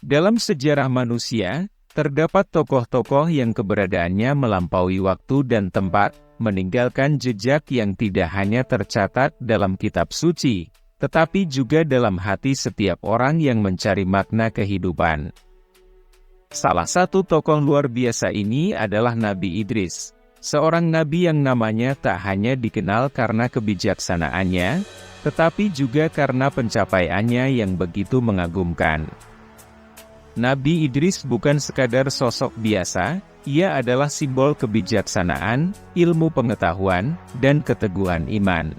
Dalam sejarah manusia, terdapat tokoh-tokoh yang keberadaannya melampaui waktu dan tempat, meninggalkan jejak yang tidak hanya tercatat dalam kitab suci, tetapi juga dalam hati setiap orang yang mencari makna kehidupan. Salah satu tokoh luar biasa ini adalah Nabi Idris, seorang nabi yang namanya tak hanya dikenal karena kebijaksanaannya, tetapi juga karena pencapaiannya yang begitu mengagumkan. Nabi Idris bukan sekadar sosok biasa, ia adalah simbol kebijaksanaan, ilmu pengetahuan, dan keteguhan iman.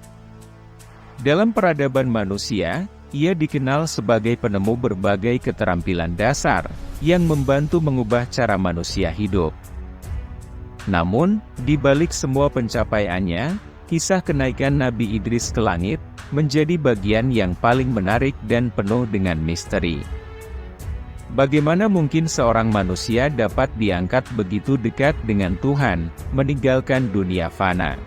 Dalam peradaban manusia, ia dikenal sebagai penemu berbagai keterampilan dasar, yang membantu mengubah cara manusia hidup. Namun, di balik semua pencapaiannya, kisah kenaikan Nabi Idris ke langit, menjadi bagian yang paling menarik dan penuh dengan misteri. Bagaimana mungkin seorang manusia dapat diangkat begitu dekat dengan Tuhan, meninggalkan dunia fana?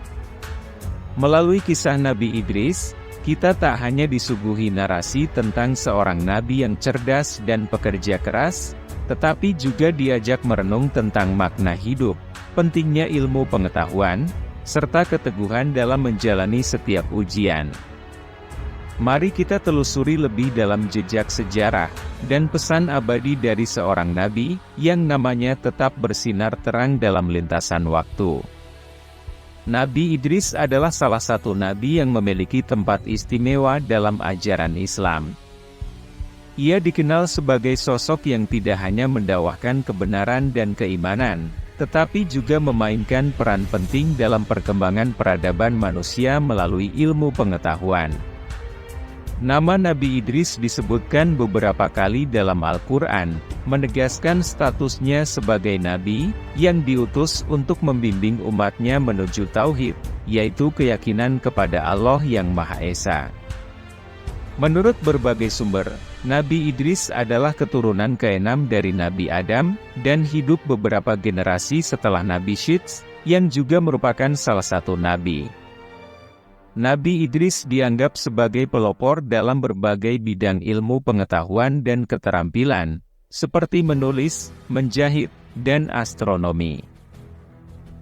Melalui kisah Nabi Idris, kita tak hanya disuguhi narasi tentang seorang nabi yang cerdas dan pekerja keras, tetapi juga diajak merenung tentang makna hidup, pentingnya ilmu pengetahuan, serta keteguhan dalam menjalani setiap ujian. Mari kita telusuri lebih dalam jejak sejarah, dan pesan abadi dari seorang nabi, yang namanya tetap bersinar terang dalam lintasan waktu. Nabi Idris adalah salah satu nabi yang memiliki tempat istimewa dalam ajaran Islam. Ia dikenal sebagai sosok yang tidak hanya mendakwahkan kebenaran dan keimanan, tetapi juga memainkan peran penting dalam perkembangan peradaban manusia melalui ilmu pengetahuan. Nama Nabi Idris disebutkan beberapa kali dalam Al-Quran, menegaskan statusnya sebagai nabi, yang diutus untuk membimbing umatnya menuju tauhid, yaitu keyakinan kepada Allah yang Maha Esa. Menurut berbagai sumber, Nabi Idris adalah keturunan ke-6 dari Nabi Adam, dan hidup beberapa generasi setelah Nabi Syits, yang juga merupakan salah satu nabi. Nabi Idris dianggap sebagai pelopor dalam berbagai bidang ilmu pengetahuan dan keterampilan, seperti menulis, menjahit, dan astronomi.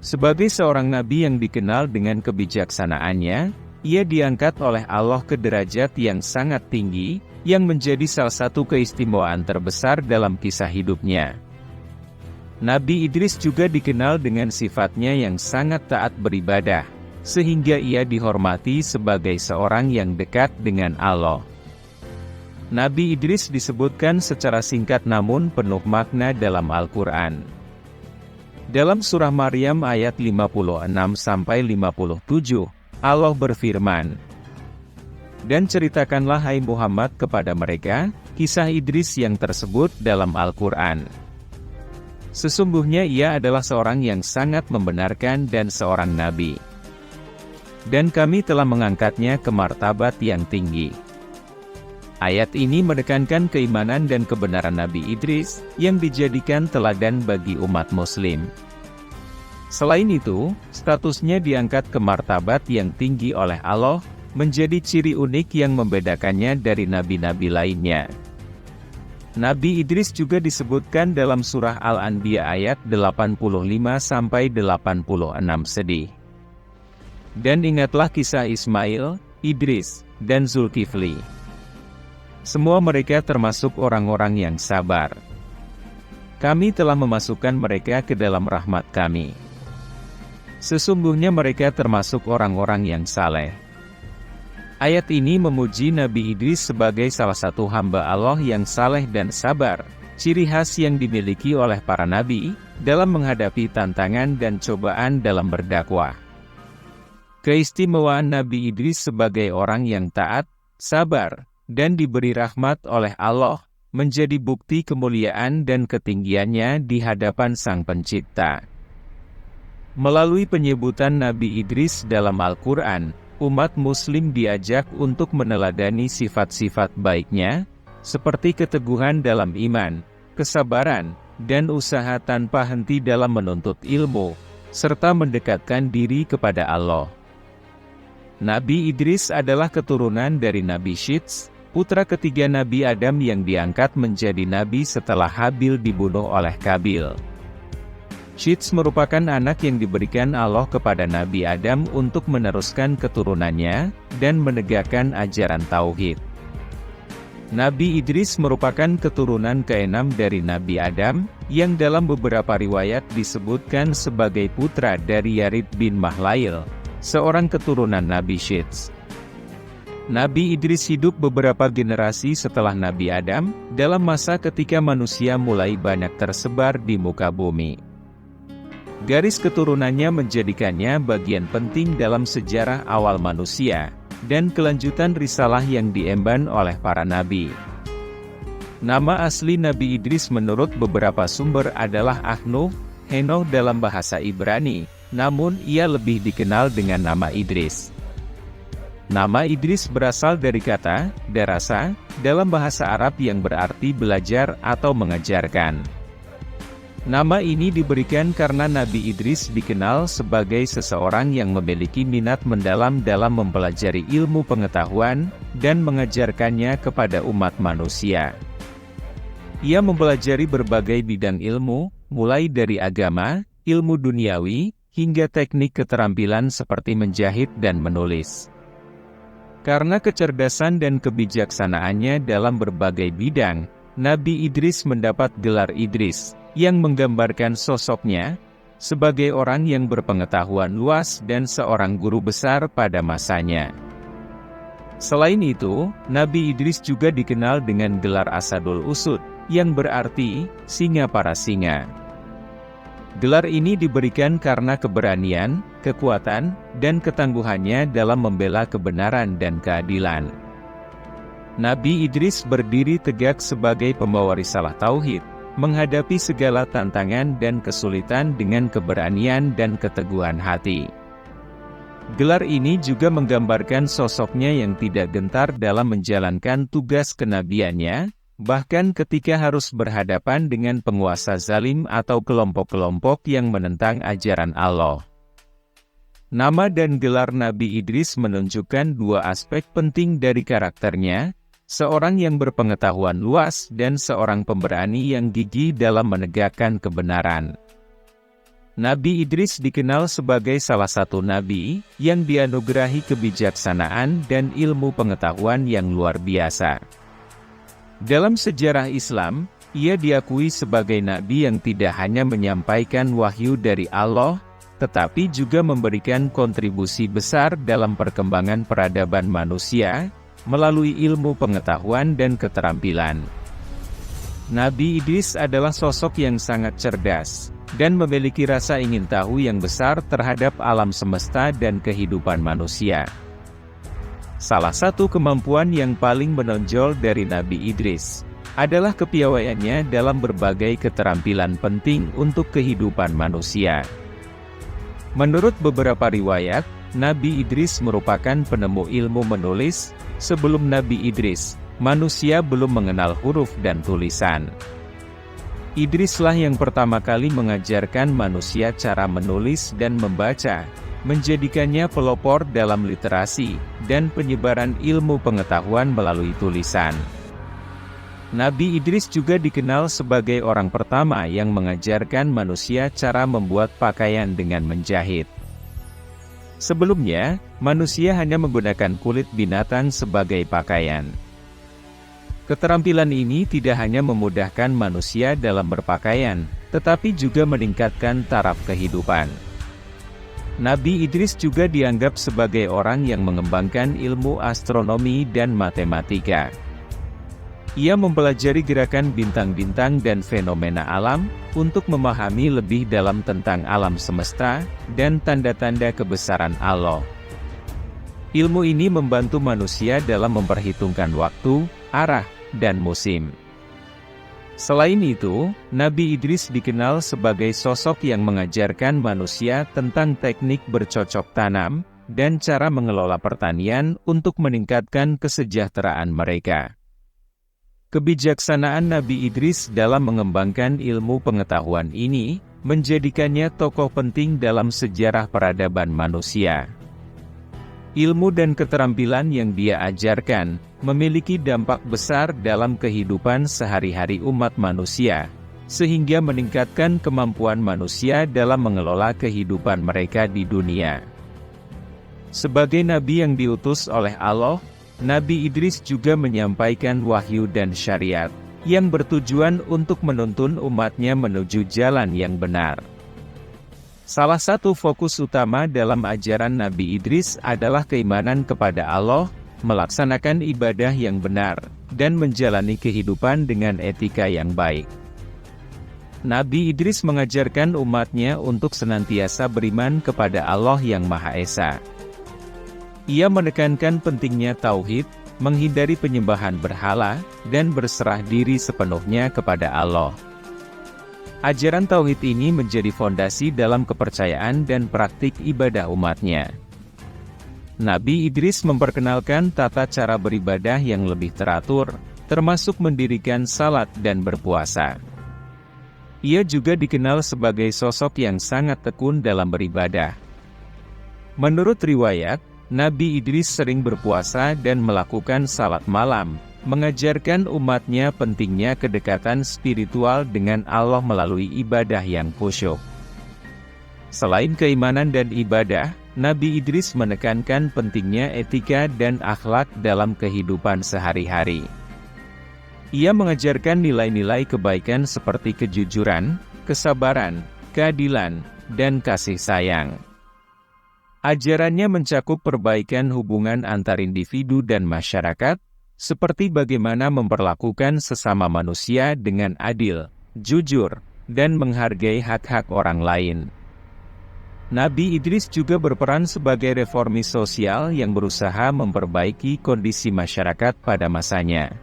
Sebagai seorang nabi yang dikenal dengan kebijaksanaannya, ia diangkat oleh Allah ke derajat yang sangat tinggi, yang menjadi salah satu keistimewaan terbesar dalam kisah hidupnya. Nabi Idris juga dikenal dengan sifatnya yang sangat taat beribadah, sehingga ia dihormati sebagai seorang yang dekat dengan Allah. Nabi Idris disebutkan secara singkat namun penuh makna dalam Al-Quran. Dalam surah Maryam ayat 56-57, Allah berfirman, "Dan ceritakanlah hai Muhammad kepada mereka, kisah Idris yang tersebut dalam Al-Quran. Sesungguhnya ia adalah seorang yang sangat membenarkan dan seorang nabi. Dan kami telah mengangkatnya ke martabat yang tinggi." Ayat ini menekankan keimanan dan kebenaran Nabi Idris, yang dijadikan teladan bagi umat muslim. Selain itu, statusnya diangkat ke martabat yang tinggi oleh Allah, menjadi ciri unik yang membedakannya dari nabi-nabi lainnya. Nabi Idris juga disebutkan dalam surah Al-Anbiya ayat 85-86 sedih. Dan ingatlah kisah Ismail, Idris, dan Zulkifli. Semua mereka termasuk orang-orang yang sabar. Kami telah memasukkan mereka ke dalam rahmat kami. Sesungguhnya mereka termasuk orang-orang yang saleh. Ayat ini memuji Nabi Idris sebagai salah satu hamba Allah yang saleh dan sabar, ciri khas yang dimiliki oleh para nabi, dalam menghadapi tantangan dan cobaan dalam berdakwah. Keistimewaan Nabi Idris sebagai orang yang taat, sabar, dan diberi rahmat oleh Allah, menjadi bukti kemuliaan dan ketinggiannya di hadapan Sang Pencipta. Melalui penyebutan Nabi Idris dalam Al-Quran, umat muslim diajak untuk meneladani sifat-sifat baiknya, seperti keteguhan dalam iman, kesabaran, dan usaha tanpa henti dalam menuntut ilmu, serta mendekatkan diri kepada Allah. Nabi Idris adalah keturunan dari Nabi Syits, putra ketiga Nabi Adam yang diangkat menjadi nabi setelah Habil dibunuh oleh Kabil. Syits merupakan anak yang diberikan Allah kepada Nabi Adam untuk meneruskan keturunannya, dan menegakkan ajaran Tauhid. Nabi Idris merupakan keturunan keenam dari Nabi Adam, yang dalam beberapa riwayat disebutkan sebagai putra dari Yarid bin Mahlail, seorang keturunan Nabi Syits. Nabi Idris hidup beberapa generasi setelah Nabi Adam, dalam masa ketika manusia mulai banyak tersebar di muka bumi. Garis keturunannya menjadikannya bagian penting dalam sejarah awal manusia, dan kelanjutan risalah yang diemban oleh para nabi. Nama asli Nabi Idris menurut beberapa sumber adalah Ahnuh, Henoh dalam bahasa Ibrani, namun ia lebih dikenal dengan nama Idris. Nama Idris berasal dari kata darasa dalam bahasa Arab yang berarti belajar atau mengajarkan. Nama ini diberikan karena Nabi Idris dikenal sebagai seseorang yang memiliki minat mendalam dalam mempelajari ilmu pengetahuan dan mengajarkannya kepada umat manusia. Ia mempelajari berbagai bidang ilmu, mulai dari agama, ilmu duniawi, hingga teknik keterampilan seperti menjahit dan menulis. Karena kecerdasan dan kebijaksanaannya dalam berbagai bidang, Nabi Idris mendapat gelar Idris, yang menggambarkan sosoknya sebagai orang yang berpengetahuan luas dan seorang guru besar pada masanya. Selain itu, Nabi Idris juga dikenal dengan gelar Asadul Usud, yang berarti singa para singa. Gelar ini diberikan karena keberanian, kekuatan, dan ketangguhannya dalam membela kebenaran dan keadilan. Nabi Idris berdiri tegak sebagai pembawa risalah Tauhid, menghadapi segala tantangan dan kesulitan dengan keberanian dan keteguhan hati. Gelar ini juga menggambarkan sosoknya yang tidak gentar dalam menjalankan tugas kenabiannya, bahkan ketika harus berhadapan dengan penguasa zalim atau kelompok-kelompok yang menentang ajaran Allah. Nama dan gelar Nabi Idris menunjukkan dua aspek penting dari karakternya, seorang yang berpengetahuan luas dan seorang pemberani yang gigih dalam menegakkan kebenaran. Nabi Idris dikenal sebagai salah satu nabi yang dianugerahi kebijaksanaan dan ilmu pengetahuan yang luar biasa. Dalam sejarah Islam, ia diakui sebagai nabi yang tidak hanya menyampaikan wahyu dari Allah, tetapi juga memberikan kontribusi besar dalam perkembangan peradaban manusia, melalui ilmu pengetahuan dan keterampilan. Nabi Idris adalah sosok yang sangat cerdas, dan memiliki rasa ingin tahu yang besar terhadap alam semesta dan kehidupan manusia. Salah satu kemampuan yang paling menonjol dari Nabi Idris adalah kepiawaiannya dalam berbagai keterampilan penting untuk kehidupan manusia. Menurut beberapa riwayat, Nabi Idris merupakan penemu ilmu menulis. Sebelum Nabi Idris, manusia belum mengenal huruf dan tulisan. Idrislah yang pertama kali mengajarkan manusia cara menulis dan membaca, menjadikannya pelopor dalam literasi, dan penyebaran ilmu pengetahuan melalui tulisan. Nabi Idris juga dikenal sebagai orang pertama yang mengajarkan manusia cara membuat pakaian dengan menjahit. Sebelumnya, manusia hanya menggunakan kulit binatang sebagai pakaian. Keterampilan ini tidak hanya memudahkan manusia dalam berpakaian, tetapi juga meningkatkan taraf kehidupan. Nabi Idris juga dianggap sebagai orang yang mengembangkan ilmu astronomi dan matematika. Ia mempelajari gerakan bintang-bintang dan fenomena alam, untuk memahami lebih dalam tentang alam semesta, dan tanda-tanda kebesaran Allah. Ilmu ini membantu manusia dalam memperhitungkan waktu, arah, dan musim. Selain itu, Nabi Idris dikenal sebagai sosok yang mengajarkan manusia tentang teknik bercocok tanam, dan cara mengelola pertanian untuk meningkatkan kesejahteraan mereka. Kebijaksanaan Nabi Idris dalam mengembangkan ilmu pengetahuan ini, menjadikannya tokoh penting dalam sejarah peradaban manusia. Ilmu dan keterampilan yang dia ajarkan memiliki dampak besar dalam kehidupan sehari-hari umat manusia, sehingga meningkatkan kemampuan manusia dalam mengelola kehidupan mereka di dunia. Sebagai nabi yang diutus oleh Allah, Nabi Idris juga menyampaikan wahyu dan syariat yang bertujuan untuk menuntun umatnya menuju jalan yang benar. Salah satu fokus utama dalam ajaran Nabi Idris adalah keimanan kepada Allah, melaksanakan ibadah yang benar, dan menjalani kehidupan dengan etika yang baik. Nabi Idris mengajarkan umatnya untuk senantiasa beriman kepada Allah yang Maha Esa. Ia menekankan pentingnya tauhid, menghindari penyembahan berhala, dan berserah diri sepenuhnya kepada Allah. Ajaran tauhid ini menjadi fondasi dalam kepercayaan dan praktik ibadah umatnya. Nabi Idris memperkenalkan tata cara beribadah yang lebih teratur, termasuk mendirikan salat dan berpuasa. Ia juga dikenal sebagai sosok yang sangat tekun dalam beribadah. Menurut riwayat, Nabi Idris sering berpuasa dan melakukan salat malam, mengajarkan umatnya pentingnya kedekatan spiritual dengan Allah melalui ibadah yang khusyuk. Selain keimanan dan ibadah, Nabi Idris menekankan pentingnya etika dan akhlak dalam kehidupan sehari-hari. Ia mengajarkan nilai-nilai kebaikan seperti kejujuran, kesabaran, keadilan, dan kasih sayang. Ajarannya mencakup perbaikan hubungan antar individu dan masyarakat, seperti bagaimana memperlakukan sesama manusia dengan adil, jujur, dan menghargai hak-hak orang lain. Nabi Idris juga berperan sebagai reformis sosial yang berusaha memperbaiki kondisi masyarakat pada masanya.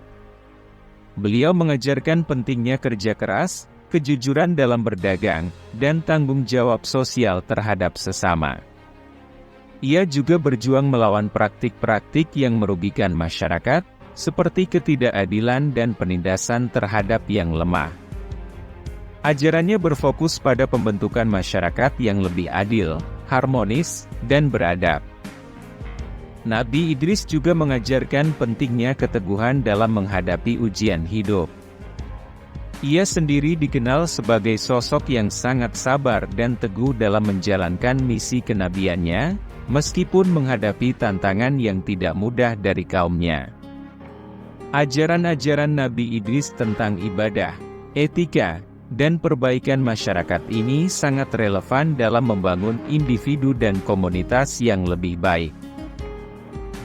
Beliau mengajarkan pentingnya kerja keras, kejujuran dalam berdagang, dan tanggung jawab sosial terhadap sesama. Ia juga berjuang melawan praktik-praktik yang merugikan masyarakat, seperti ketidakadilan dan penindasan terhadap yang lemah. Ajarannya berfokus pada pembentukan masyarakat yang lebih adil, harmonis, dan beradab. Nabi Idris juga mengajarkan pentingnya keteguhan dalam menghadapi ujian hidup. Ia sendiri dikenal sebagai sosok yang sangat sabar dan teguh dalam menjalankan misi kenabiannya, meskipun menghadapi tantangan yang tidak mudah dari kaumnya. Ajaran-ajaran Nabi Idris tentang ibadah, etika, dan perbaikan masyarakat ini sangat relevan dalam membangun individu dan komunitas yang lebih baik.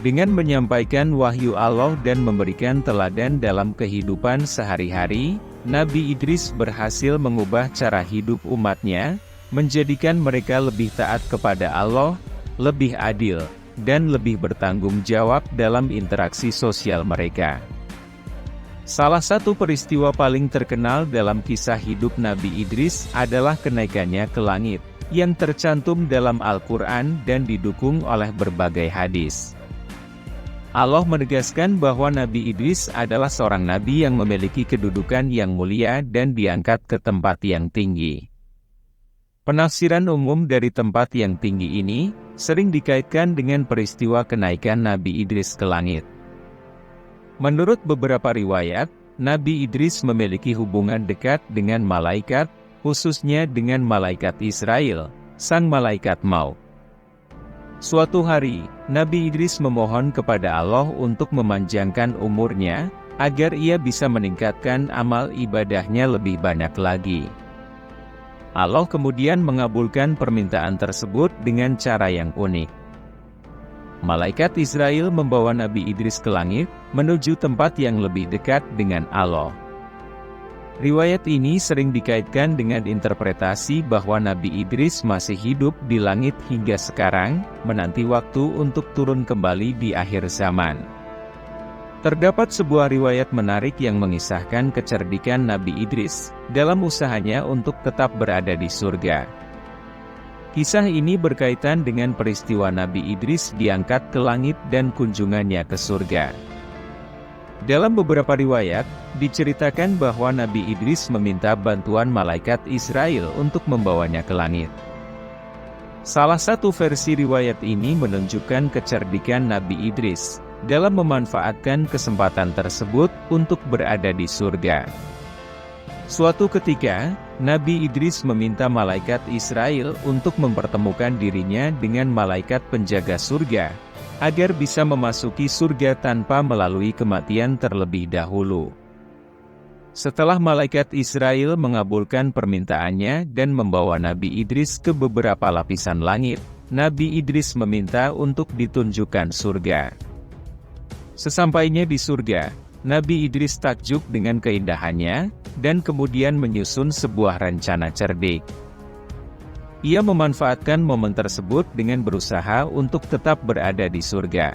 Dengan menyampaikan wahyu Allah dan memberikan teladan dalam kehidupan sehari-hari, Nabi Idris berhasil mengubah cara hidup umatnya, menjadikan mereka lebih taat kepada Allah, lebih adil, dan lebih bertanggung jawab dalam interaksi sosial mereka. Salah satu peristiwa paling terkenal dalam kisah hidup Nabi Idris adalah kenaikannya ke langit, yang tercantum dalam Al-Quran dan didukung oleh berbagai hadis. Allah menegaskan bahwa Nabi Idris adalah seorang nabi yang memiliki kedudukan yang mulia dan diangkat ke tempat yang tinggi. Penafsiran umum dari tempat yang tinggi ini sering dikaitkan dengan peristiwa kenaikan Nabi Idris ke langit. Menurut beberapa riwayat, Nabi Idris memiliki hubungan dekat dengan malaikat, khususnya dengan malaikat Israel, sang malaikat maut. Suatu hari, Nabi Idris memohon kepada Allah untuk memanjangkan umurnya, agar ia bisa meningkatkan amal ibadahnya lebih banyak lagi. Allah kemudian mengabulkan permintaan tersebut dengan cara yang unik. Malaikat Israel membawa Nabi Idris ke langit, menuju tempat yang lebih dekat dengan Allah. Riwayat ini sering dikaitkan dengan interpretasi bahwa Nabi Idris masih hidup di langit hingga sekarang, menanti waktu untuk turun kembali di akhir zaman. Terdapat sebuah riwayat menarik yang mengisahkan kecerdikan Nabi Idris dalam usahanya untuk tetap berada di surga. Kisah ini berkaitan dengan peristiwa Nabi Idris diangkat ke langit dan kunjungannya ke surga. Dalam beberapa riwayat, diceritakan bahwa Nabi Idris meminta bantuan malaikat Israel untuk membawanya ke langit. Salah satu versi riwayat ini menunjukkan kecerdikan Nabi Idris dalam memanfaatkan kesempatan tersebut untuk berada di surga. Suatu ketika, Nabi Idris meminta malaikat Israel untuk mempertemukan dirinya dengan malaikat penjaga surga, agar bisa memasuki surga tanpa melalui kematian terlebih dahulu. Setelah malaikat Israel mengabulkan permintaannya dan membawa Nabi Idris ke beberapa lapisan langit, Nabi Idris meminta untuk ditunjukkan surga. Sesampainya di surga, Nabi Idris takjub dengan keindahannya, dan kemudian menyusun sebuah rencana cerdik. Ia memanfaatkan momen tersebut dengan berusaha untuk tetap berada di surga.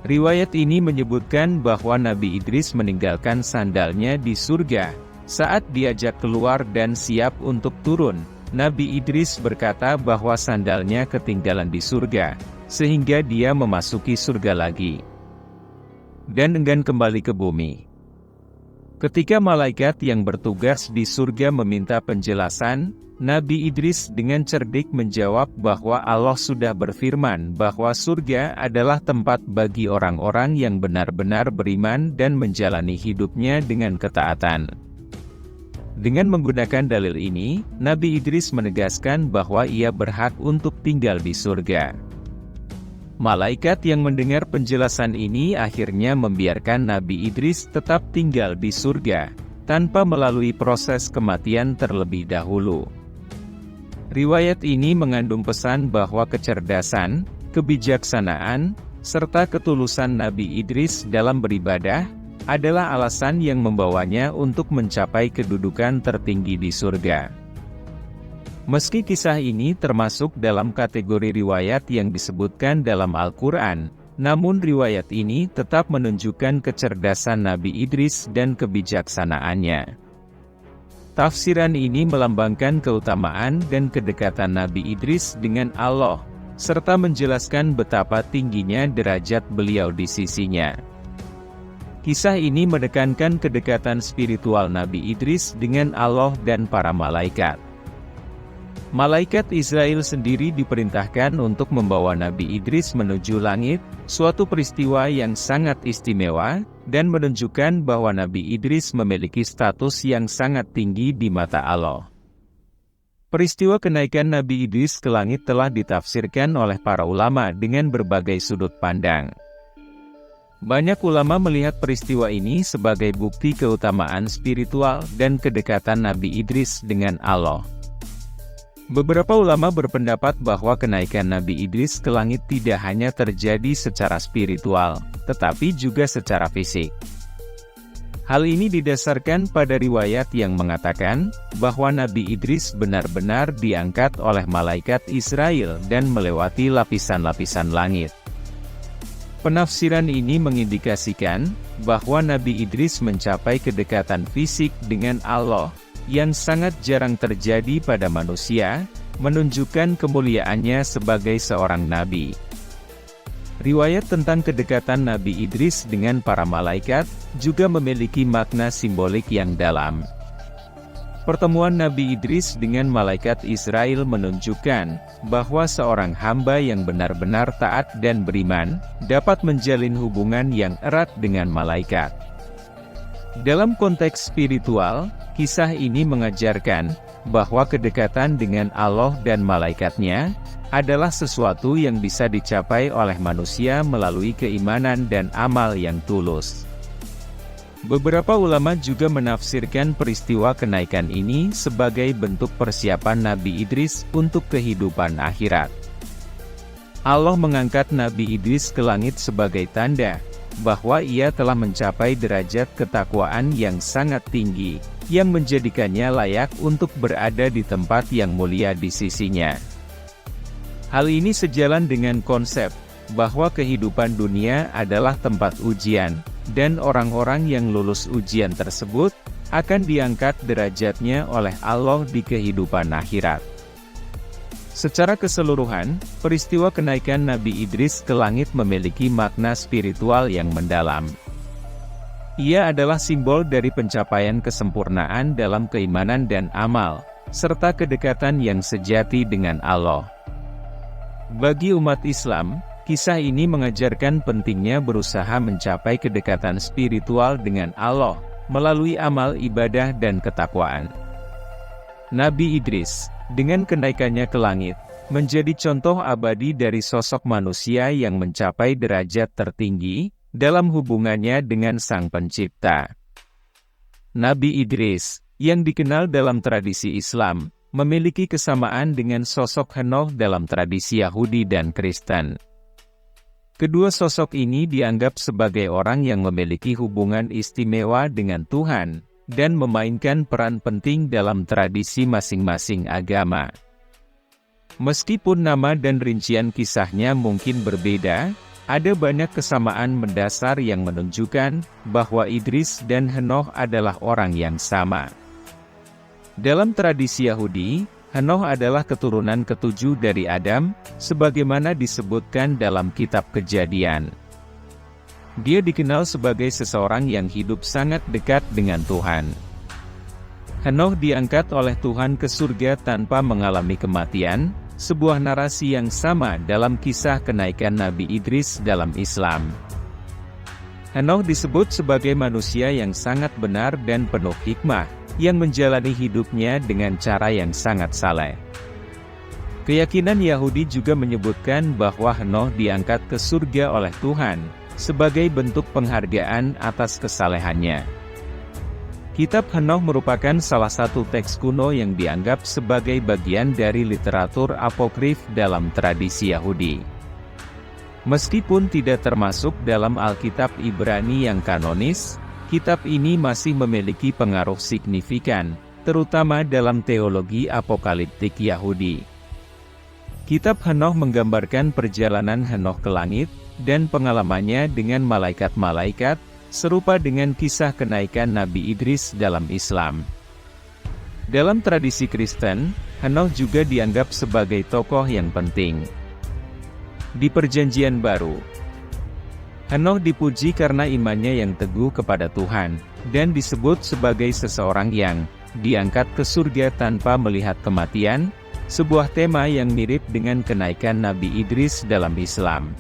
Riwayat ini menyebutkan bahwa Nabi Idris meninggalkan sandalnya di surga. Saat diajak keluar dan siap untuk turun, Nabi Idris berkata bahwa sandalnya ketinggalan di surga, sehingga dia memasuki surga lagi dan enggan kembali ke bumi. Ketika malaikat yang bertugas di surga meminta penjelasan, Nabi Idris dengan cerdik menjawab bahwa Allah sudah berfirman bahwa surga adalah tempat bagi orang-orang yang benar-benar beriman dan menjalani hidupnya dengan ketaatan. Dengan menggunakan dalil ini, Nabi Idris menegaskan bahwa ia berhak untuk tinggal di surga. Malaikat yang mendengar penjelasan ini akhirnya membiarkan Nabi Idris tetap tinggal di surga, tanpa melalui proses kematian terlebih dahulu. Riwayat ini mengandung pesan bahwa kecerdasan, kebijaksanaan, serta ketulusan Nabi Idris dalam beribadah, adalah alasan yang membawanya untuk mencapai kedudukan tertinggi di surga. Meski kisah ini termasuk dalam kategori riwayat yang disebutkan dalam Al-Quran, namun riwayat ini tetap menunjukkan kecerdasan Nabi Idris dan kebijaksanaannya. Tafsiran ini melambangkan keutamaan dan kedekatan Nabi Idris dengan Allah, serta menjelaskan betapa tingginya derajat beliau di sisinya. Kisah ini menekankan kedekatan spiritual Nabi Idris dengan Allah dan para malaikat. Malaikat Israel sendiri diperintahkan untuk membawa Nabi Idris menuju langit, suatu peristiwa yang sangat istimewa, dan menunjukkan bahwa Nabi Idris memiliki status yang sangat tinggi di mata Allah. Peristiwa kenaikan Nabi Idris ke langit telah ditafsirkan oleh para ulama dengan berbagai sudut pandang. Banyak ulama melihat peristiwa ini sebagai bukti keutamaan spiritual dan kedekatan Nabi Idris dengan Allah. Beberapa ulama berpendapat bahwa kenaikan Nabi Idris ke langit tidak hanya terjadi secara spiritual, tetapi juga secara fisik. Hal ini didasarkan pada riwayat yang mengatakan bahwa Nabi Idris benar-benar diangkat oleh malaikat Israel dan melewati lapisan-lapisan langit. Penafsiran ini mengindikasikan bahwa Nabi Idris mencapai kedekatan fisik dengan Allah, yang sangat jarang terjadi pada manusia, menunjukkan kemuliaannya sebagai seorang nabi. Riwayat tentang kedekatan Nabi Idris dengan para malaikat juga memiliki makna simbolik yang dalam. Pertemuan Nabi Idris dengan malaikat Israel menunjukkan bahwa seorang hamba yang benar-benar taat dan beriman dapat menjalin hubungan yang erat dengan malaikat. Dalam konteks spiritual, kisah ini mengajarkan bahwa kedekatan dengan Allah dan malaikatnya adalah sesuatu yang bisa dicapai oleh manusia melalui keimanan dan amal yang tulus. Beberapa ulama juga menafsirkan peristiwa kenaikan ini sebagai bentuk persiapan Nabi Idris untuk kehidupan akhirat. Allah mengangkat Nabi Idris ke langit sebagai tanda bahwa ia telah mencapai derajat ketakwaan yang sangat tinggi, yang menjadikannya layak untuk berada di tempat yang mulia di sisinya. Hal ini sejalan dengan konsep bahwa kehidupan dunia adalah tempat ujian, dan orang-orang yang lulus ujian tersebut akan diangkat derajatnya oleh Allah di kehidupan akhirat. Secara keseluruhan, peristiwa kenaikan Nabi Idris ke langit memiliki makna spiritual yang mendalam. Ia adalah simbol dari pencapaian kesempurnaan dalam keimanan dan amal, serta kedekatan yang sejati dengan Allah. Bagi umat Islam, kisah ini mengajarkan pentingnya berusaha mencapai kedekatan spiritual dengan Allah, melalui amal ibadah dan ketakwaan. Nabi Idris, dengan kenaikannya ke langit, menjadi contoh abadi dari sosok manusia yang mencapai derajat tertinggi, dalam hubungannya dengan Sang Pencipta. Nabi Idris, yang dikenal dalam tradisi Islam, memiliki kesamaan dengan sosok Henoh dalam tradisi Yahudi dan Kristen. Kedua sosok ini dianggap sebagai orang yang memiliki hubungan istimewa dengan Tuhan, dan memainkan peran penting dalam tradisi masing-masing agama. Meskipun nama dan rincian kisahnya mungkin berbeda, ada banyak kesamaan mendasar yang menunjukkan bahwa Idris dan Henoh adalah orang yang sama. Dalam tradisi Yahudi, Henoh adalah keturunan ketujuh dari Adam, sebagaimana disebutkan dalam kitab Kejadian. Dia dikenal sebagai seseorang yang hidup sangat dekat dengan Tuhan. Henoh diangkat oleh Tuhan ke surga tanpa mengalami kematian, sebuah narasi yang sama dalam kisah kenaikan Nabi Idris dalam Islam. Henoh disebut sebagai manusia yang sangat benar dan penuh hikmah, yang menjalani hidupnya dengan cara yang sangat saleh. Keyakinan Yahudi juga menyebutkan bahwa Henoh diangkat ke surga oleh Tuhan, sebagai bentuk penghargaan atas kesalehannya. Kitab Henoh merupakan salah satu teks kuno yang dianggap sebagai bagian dari literatur apokrif dalam tradisi Yahudi. Meskipun tidak termasuk dalam Alkitab Ibrani yang kanonis, kitab ini masih memiliki pengaruh signifikan, terutama dalam teologi apokaliptik Yahudi. Kitab Henoh menggambarkan perjalanan Henoh ke langit, dan pengalamannya dengan malaikat-malaikat, serupa dengan kisah kenaikan Nabi Idris dalam Islam. Dalam tradisi Kristen, Henoh juga dianggap sebagai tokoh yang penting. Di Perjanjian Baru, Henoh dipuji karena imannya yang teguh kepada Tuhan, dan disebut sebagai seseorang yang diangkat ke surga tanpa melihat kematian, sebuah tema yang mirip dengan kenaikan Nabi Idris dalam Islam.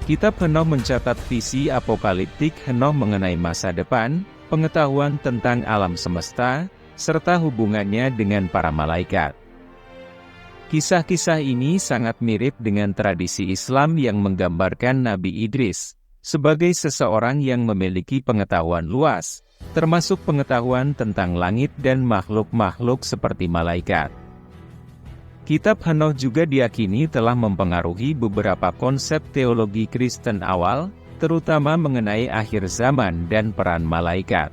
Kitab Henoh mencatat visi apokaliptik Henoh mengenai masa depan, pengetahuan tentang alam semesta, serta hubungannya dengan para malaikat. Kisah-kisah ini sangat mirip dengan tradisi Islam yang menggambarkan Nabi Idris sebagai seseorang yang memiliki pengetahuan luas, termasuk pengetahuan tentang langit dan makhluk-makhluk seperti malaikat. Kitab Henoh juga diyakini telah mempengaruhi beberapa konsep teologi Kristen awal, terutama mengenai akhir zaman dan peran malaikat.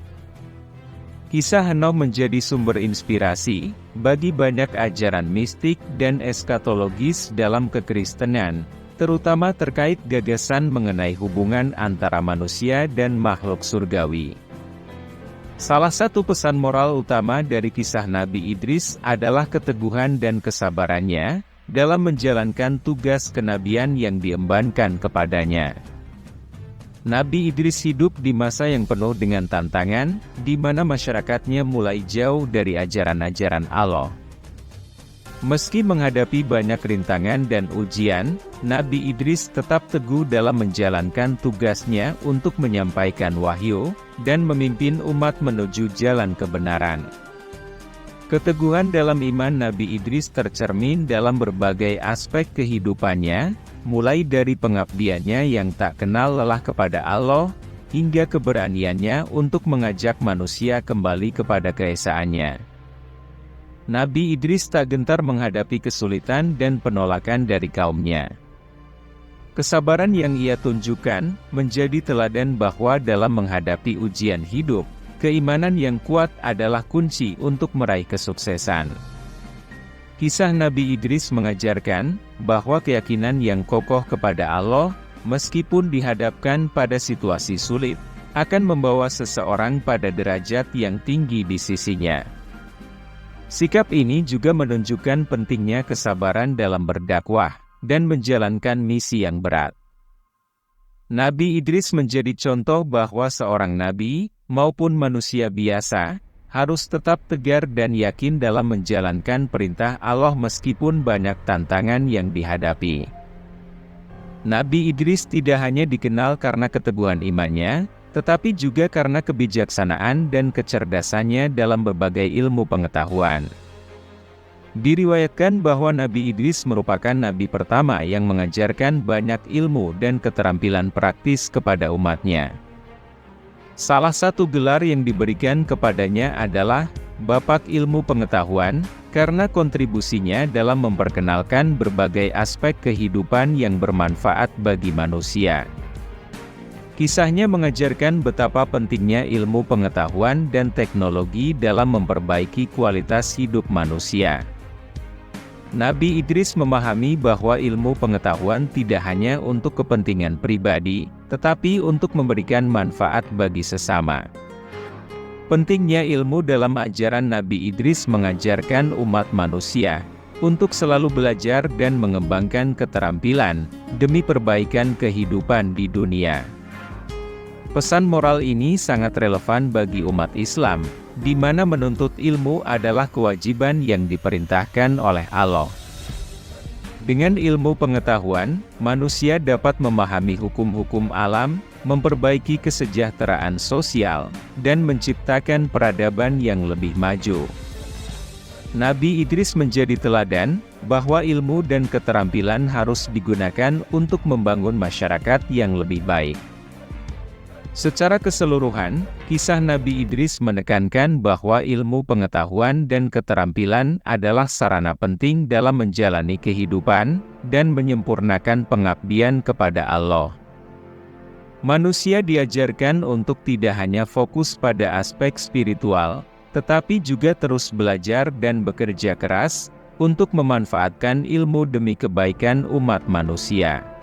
Kisah Henoh menjadi sumber inspirasi bagi banyak ajaran mistik dan eskatologis dalam kekristenan, terutama terkait gagasan mengenai hubungan antara manusia dan makhluk surgawi. Salah satu pesan moral utama dari kisah Nabi Idris adalah keteguhan dan kesabarannya dalam menjalankan tugas kenabian yang diembankan kepadanya. Nabi Idris hidup di masa yang penuh dengan tantangan, di mana masyarakatnya mulai jauh dari ajaran-ajaran Allah. Meski menghadapi banyak rintangan dan ujian, Nabi Idris tetap teguh dalam menjalankan tugasnya untuk menyampaikan wahyu, dan memimpin umat menuju jalan kebenaran. Keteguhan dalam iman Nabi Idris tercermin dalam berbagai aspek kehidupannya, mulai dari pengabdiannya yang tak kenal lelah kepada Allah, hingga keberaniannya untuk mengajak manusia kembali kepada keesaannya. Nabi Idris tak gentar menghadapi kesulitan dan penolakan dari kaumnya. Kesabaran yang ia tunjukkan menjadi teladan bahwa dalam menghadapi ujian hidup, keimanan yang kuat adalah kunci untuk meraih kesuksesan. Kisah Nabi Idris mengajarkan bahwa keyakinan yang kokoh kepada Allah, meskipun dihadapkan pada situasi sulit, akan membawa seseorang pada derajat yang tinggi di sisinya. Sikap ini juga menunjukkan pentingnya kesabaran dalam berdakwah dan menjalankan misi yang berat. Nabi Idris menjadi contoh bahwa seorang nabi, maupun manusia biasa, harus tetap tegar dan yakin dalam menjalankan perintah Allah meskipun banyak tantangan yang dihadapi. Nabi Idris tidak hanya dikenal karena keteguhan imannya, tetapi juga karena kebijaksanaan dan kecerdasannya dalam berbagai ilmu pengetahuan. Diriwayatkan bahwa Nabi Idris merupakan nabi pertama yang mengajarkan banyak ilmu dan keterampilan praktis kepada umatnya. Salah satu gelar yang diberikan kepadanya adalah Bapak Ilmu Pengetahuan, karena kontribusinya dalam memperkenalkan berbagai aspek kehidupan yang bermanfaat bagi manusia. Kisahnya mengajarkan betapa pentingnya ilmu pengetahuan dan teknologi dalam memperbaiki kualitas hidup manusia. Nabi Idris memahami bahwa ilmu pengetahuan tidak hanya untuk kepentingan pribadi, tetapi untuk memberikan manfaat bagi sesama. Pentingnya ilmu dalam ajaran Nabi Idris mengajarkan umat manusia untuk selalu belajar dan mengembangkan keterampilan demi perbaikan kehidupan di dunia. Pesan moral ini sangat relevan bagi umat Islam, di mana menuntut ilmu adalah kewajiban yang diperintahkan oleh Allah. Dengan ilmu pengetahuan, manusia dapat memahami hukum-hukum alam, memperbaiki kesejahteraan sosial, dan menciptakan peradaban yang lebih maju. Nabi Idris menjadi teladan bahwa ilmu dan keterampilan harus digunakan untuk membangun masyarakat yang lebih baik. Secara keseluruhan, kisah Nabi Idris menekankan bahwa ilmu pengetahuan dan keterampilan adalah sarana penting dalam menjalani kehidupan dan menyempurnakan pengabdian kepada Allah. Manusia diajarkan untuk tidak hanya fokus pada aspek spiritual, tetapi juga terus belajar dan bekerja keras untuk memanfaatkan ilmu demi kebaikan umat manusia.